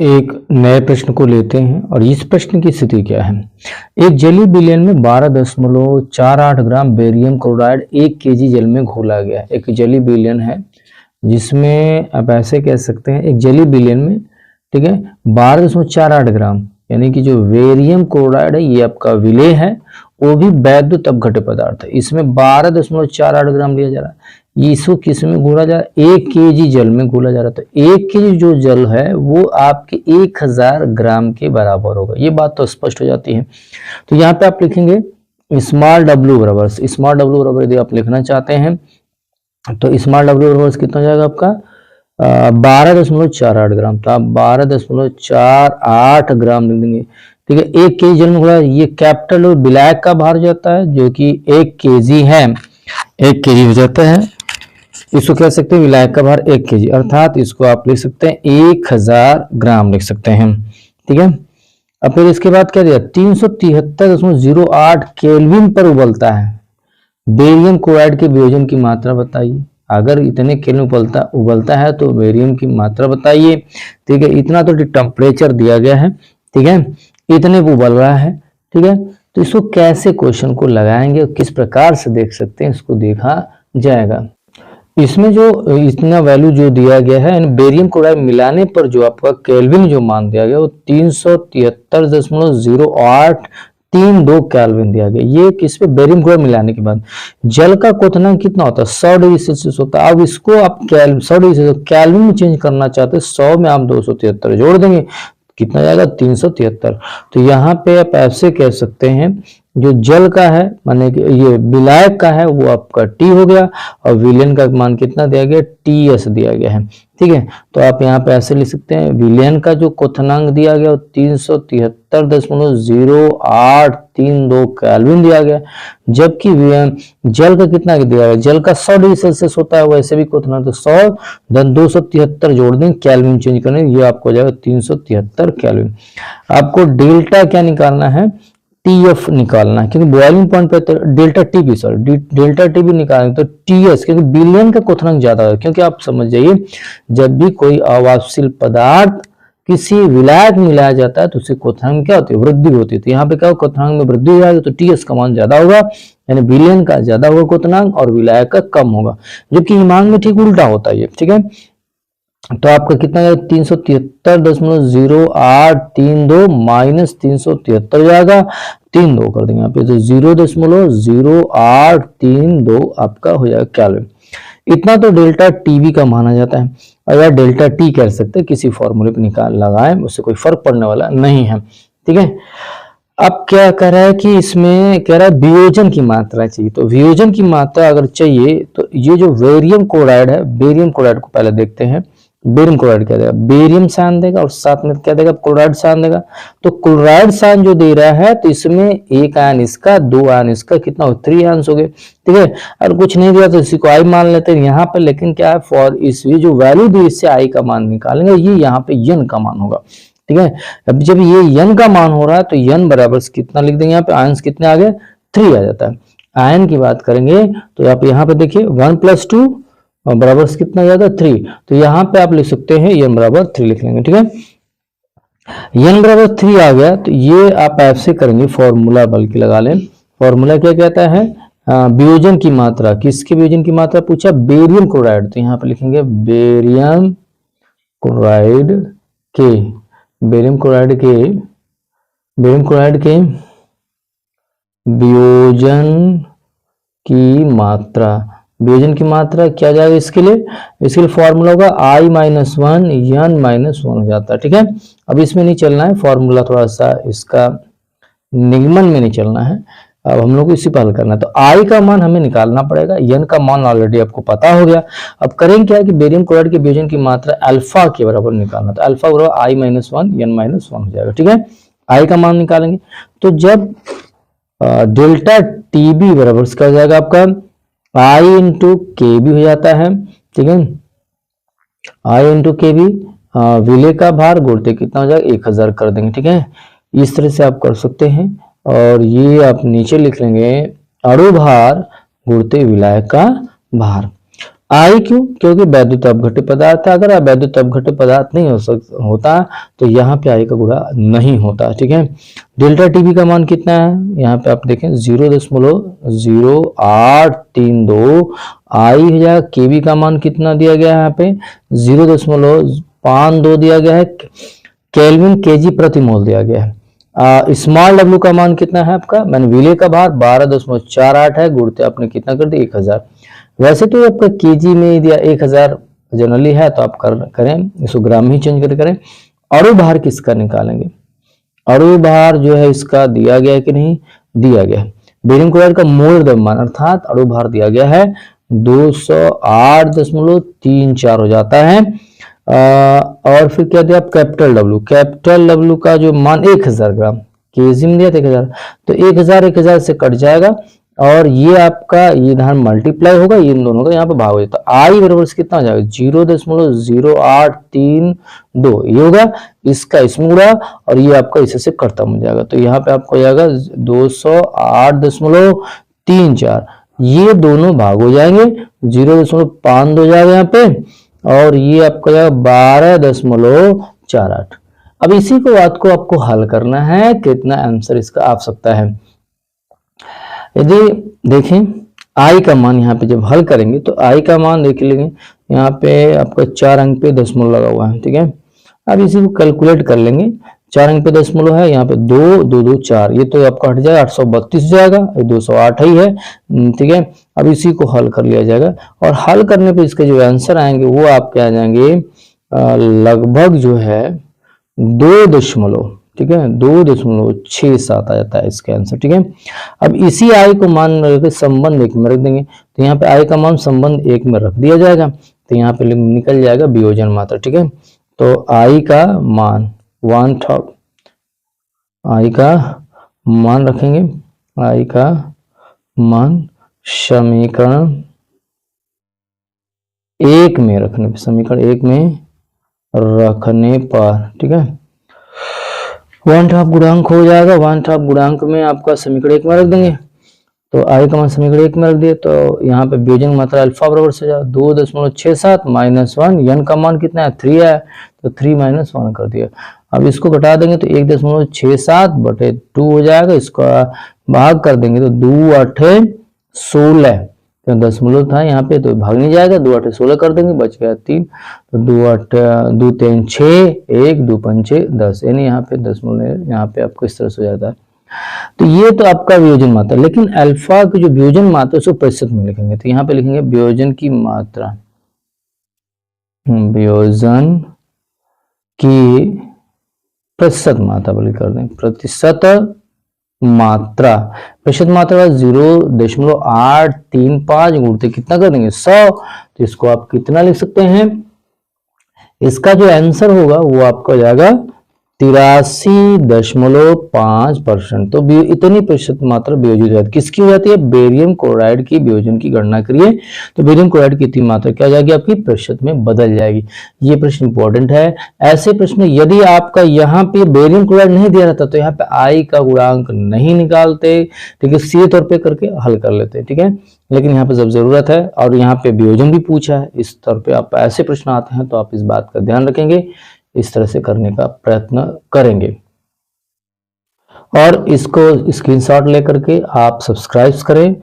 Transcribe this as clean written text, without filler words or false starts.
एक नए प्रश्न को लेते हैं और इस प्रश्न की स्थिति क्या है। एक जली विलयन में 12.48 ग्राम बेरियम क्लोराइड 1 केजी जल में घोला गया। एक जली विलयन है जिसमें आप ऐसे कह सकते हैं, एक जली विलयन में, ठीक है, 12.48 ग्राम यानी कि जो बेरियम क्लोराइड है ये आपका विलेय है, वो भी वैद्युत अपघट्य पदार्थ है। इसमें 12.48 ग्राम लिया जा रहा है। इसको किस में घोला जा रहा है? 1 केजी जल में घोला जा रहा है। तो 1 केजी जो जल है वो आपके 1000 ग्राम के बराबर होगा। ये बात तो स्पष्ट हो जाती है। तो यहाँ पे आप लिखेंगे स्मॉल डब्ल्यू बराबर यदि आप लिखना चाहते हैं तो स्मॉल डब्ल्यू बराबर कितना हो जाएगा आपका 12.48 ग्राम। तो आप 12.48 ग्राम लिख देंगे, ठीक है। 1 केजी जल में घोला, ये कैपिटल और विलायक का भार जाता है जो कि 1 केजी है, 1 केजी हो जाता है। इसको कह सकते हैं विलायक का भार 1 केजी, अर्थात इसको आप लिख सकते हैं 1000 ग्राम लिख सकते हैं, ठीक है। अब फिर इसके बाद क्या दिया, 373.08 केल्विन पर उबलता है बेरियम क्लोराइड के वियोजन की मात्रा बताइए। अगर इतने केल्विन उबलता है तो बेरियम की मात्रा बताइए, ठीक है। इतना तो टेम्परेचर दिया गया है, ठीक है, इतने पे उबल रहा है, ठीक है। तो इसको कैसे क्वेश्चन को लगाएंगे और किस प्रकार से देख सकते हैं इसको देखा जाएगा। इसमें जो इतना वैल्यू जो दिया गया है बेरियम क्लोराइड मिलाने पर जो आपका केल्विन जो मान दिया गया वो 373.0832 केल्विन दिया गया। ये किस पे, बेरियम क्लोराइड मिलाने के बाद। जल का क्वथनांक कितना होता है, 100 डिग्री सेल्सियस होता है। अब इसको आप 100 डिग्री सेल्सियस केल्विन में चेंज करना चाहते हैं, 100 में आप 273 जोड़ देंगे, कितना जाएगा 373। तो यहाँ पे आप ऐसे कह सकते हैं जो जल का है माने कि ये विलायक का है वो आपका T हो गया और विलयन का मान कितना दिया गया, TS दिया गया है, ठीक है। तो आप यहाँ पे ऐसे लिख सकते हैं विलयन का जो क्वथनांक दिया गया वो 373.0832 केल्विन दिया गया, जबकि जल का कितना दिया गया, जल का 100 डिग्री सेल्सियस होता है, वैसे भी क्वथनांक तो 100 धन 273 जोड़ दें, केल्विन चेंज करने, ये आपको जाएगा 373 केल्विन। आपको डेल्टा क्या निकालना है, TF निकालना है, क्योंकि बॉइलिंग पॉइंट पे डेल्टा टी भी निकालेंगे तो TS, क्योंकि विलयन का क्वथनांक ज्यादा है। क्योंकि आप समझ जाइए जब भी कोई अवाष्पशील पदार्थ किसी विलायक में मिलाया जाता है तो उससे क्वथनांक क्या होती है, वृद्धि होती है। तो यहाँ पे क्या होगा, क्वथनांक में वृद्धि हो जाएगी तो TS का मान ज्यादा होगा, यानी विलयन का ज्यादा होगा क्वथनांक और विलायक का कम होगा, जबकि ईमान में ठीक उल्टा होता है, ठीक है। तो आपका कितना है 373.0832 माइनस 373 जाएगा, 32 कर देंगे यहाँ पे, तो 0.0832 आपका हो जाएगा केल्विन। इतना तो डेल्टा टीवी का माना जाता है, और या डेल्टा टी कह सकते हैं, किसी फॉर्मूले पे निकाल लगाएं, उससे कोई फर्क पड़ने वाला नहीं है, ठीक है। अब क्या कह रहा है कि इसमें कह रहा है वियोजन की मात्रा चाहिए। तो वियोजन की मात्रा अगर चाहिए तो ये जो बेरियम क्लोराइड है, बेरियम क्लोराइड को पहले देखते हैं। बेरियम क्लोराइड क्या देगा, बेरियम साइन देगा और साथ में क्या देगा, क्लोराइड साइन देगा। तो क्लोराइड साइन जो दे रहा है तो इसमें 1 आयन इसका, 2 आयन इसका, कितना हो 3 आयन्स हो गए, ठीक है। अगर कुछ नहीं दिया तो इसी को आई मान लेते हैं यहाँ पे, लेकिन क्या है फॉर इस जो वैल्यू दी इससे आई का मान निकालेंगे, ये यहाँ पे n का मान होगा, ठीक है। अब जब ये n का मान हो रहा है तो n बराबर कितना लिख देंगे, यहाँ पे आयन्स कितने आ गए, 3 आ जाता है। आयन की बात करेंगे तो आप यहाँ पे देखिए 1 + 2 बराबर कितना जाएगा 3, तो यहाँ पे आप लिख सकते हैं n बराबर 3 लिख लेंगे, ठीक है। n बराबर 3 आ गया तो ये आप ऐसे करेंगे, फॉर्मूला बल्कि लगा लें। फॉर्मूला क्या कहता है, वियोजन की मात्रा, किसके वियोजन की मात्रा पूछा, बेरियम क्लोराइड, तो यहाँ पे लिखेंगे बेरियम क्लोराइड के, बेरियम क्लोराइड के वियोजन की मात्रा। वियोजन की मात्रा क्या जाएगा इसके लिए फॉर्मूला होगा I - 1 n - 1 हो जाता है, ठीक है। अब इसमें नहीं चलना है, फॉर्मूला थोड़ा सा इसका निगमन में नहीं चलना है, अब हम लोग को इसी पर हल करना है। तो I का मान हमें निकालना पड़ेगा, n का मान ऑलरेडी आपको पता हो गया। अब करेंगे क्या है कि बेरियम क्लोराइड के वियोजन की मात्रा अल्फा के बराबर निकालना, तो अल्फा बराबर I - 1 n - 1 हो जाएगा, ठीक है। I का मान निकालेंगे तो जब डेल्टा TB बराबर क्या हो जाएगा आपका I × KB हो जाता है, ठीक है। I × KB विलेय का भार गुणते कितना हो जाएगा 1000 कर देंगे, ठीक है। इस तरह से आप कर सकते हैं, और ये आप नीचे लिख लेंगे अणु भार गुणते विलायक का भार। आई क्यों? क्योंकि वैद्युत अपघट्य पदार्थ है। अगर वैद्युत अपघट्य पदार्थ नहीं होता तो यहाँ पे आई का गुणा नहीं होता। ठीक है, डेल्टा टीबी का मान कितना है? यहाँ पे आप देखें 0.0832 आई हो जाएगा। केबी का मान कितना दिया गया है? यहाँ पे 0.52 दिया गया है। केल्विन केजी प्रति मोल दिया गया है। स्मॉल डब्ल्यू का मान कितना है आपका? मैंने विलेय का भार 12.48 है, गुणते आपने कितना कर दिया 1000। वैसे तो आपका केजी में दिया 1000 जनरली है, तो आप करें इसको ग्राम में ही चेंज करके करें। अणु भार किसका निकालेंगे? अणु भार जो है इसका दिया गया है कि नहीं? दिया गया है। बेरियम क्लोराइड का मोल द्रव्यमान अर्थात अणु भार दिया गया है 208.34 हो जाता है। और फिर क्या दिया? कैपिटल डब्ल्यू, कैपिटल डब्ल्यू का जो मान 1000 ग्राम, केजी में दिया था 1000, तो 1000 से कट जाएगा और ये आपका ये धान मल्टीप्लाई होगा, इन दोनों का यहाँ पे भाग हो जाता है। आई बराबर कितना हो जाएगा? 0.0832 ये होगा, इसका इसमें गुणा और ये आपका इसी से खत्म हो जाएगा। तो यहाँ पे आपको हो जाएगा 208.34, ये दोनों भाग हो जाएंगे, 0.5 हो जाएगा यहाँ पे और ये आपको जाएगा 12.48। अब इसी को बात को आपको हल करना है, कितना आंसर इसका आ सकता है। यदि देखें आई का मान यहाँ पे जब हल करेंगे तो आई का मान देख लेंगे, यहाँ पे आपका 4 अंक पे दशमलव लगा हुआ है। ठीक है, अब इसी को कैलकुलेट कर लेंगे। 4 अंक पे दशमलव है, यहाँ पे 2 2 2 4, ये तो आपका हट जाएगा 832 हो जाएगा, 208 ही है। ठीक है, अब इसी को हल कर लिया जाएगा और हल करने पे इसके जो आंसर आएंगे वो आपके आ जाएंगे लगभग जो है 2 ठीक है 2.67 आ जाता है इसका आंसर। ठीक है, अब इसी आई को मान रख संबंध 1 में रख देंगे, तो यहाँ पे आई का मान संबंध 1 में रख दिया जाएगा, तो यहाँ पे निकल जाएगा वियोजन मात्रा। ठीक है, तो आई का मान 1/2, आई का मान रखेंगे, आई का मान समीकरण 1 में रखने पर, समीकरण 1 में रखने पर, ठीक है 1/2 गुणांक हो जाएगा। 1/2 गुणांक में आपका समीकरण 1 में रख देंगे, तो आई का मान समीकरण 1 में रख दिए, तो यहाँ पे वियोजन मात्रा अल्फा बराबर से जाएगा 2.67 -1, यन का मान कितना है 3 है, तो 3 - 1 कर दिया। अब इसको घटा देंगे तो 1.67/2 हो जाएगा, इसका भाग कर देंगे तो 2 8 16, तो दशमलव था यहाँ पे तो भाग नहीं जाएगा, 2 8 16 कर देंगे, बच गया 3, तो 2 8 2 3 6 1 2 5 6 10, यानी यहाँ पे दशमलव यहाँ पे आपको इस तरह से हो जाता है। तो ये तो आपका वियोजन मात्रा, लेकिन अल्फा की जो वियोजन मात्रा उसको प्रतिशत में लिखेंगे, तो यहाँ पे लिखेंगे वियोजन की मात्रा, वियोजन की प्रतिशत मात्रा बोले कर दें, प्रतिशत मात्रा, प्रतिशत मात्रा 0.835 गुणते कितना कर देंगे 100, तो इसको आप कितना लिख सकते हैं? इसका जो आंसर होगा वो आपका हो जाएगा 83.5%। तो इतनी प्रतिशत मात्रा वियोजित हो जाती है, किसकी हो जाती है? बेरियम क्लोराइड की वियोजन की गणना करिए, तो बेरियम क्लोराइड की इतनी मात्रा क्या हो जाएगी आपकी? प्रतिशत में बदल जाएगी। ये प्रश्न इंपॉर्टेंट है। ऐसे प्रश्न यदि आपका यहाँ पे बेरियम क्लोराइड नहीं दिया रहता तो यहाँ पे आई का गुणांक नहीं निकालते, ठीक है, सीधे तौर पर करके हल कर लेते, ठीक है, लेकिन यहाँ पे जब जरूरत है और यहाँ पे वियोजन भी पूछा है, इस तौर पे आप ऐसे प्रश्न आते हैं तो आप इस बात का ध्यान रखेंगे, इस तरह से करने का प्रयत्न करेंगे। और इसको स्क्रीनशॉट लेकर के आप सब्सक्राइब करें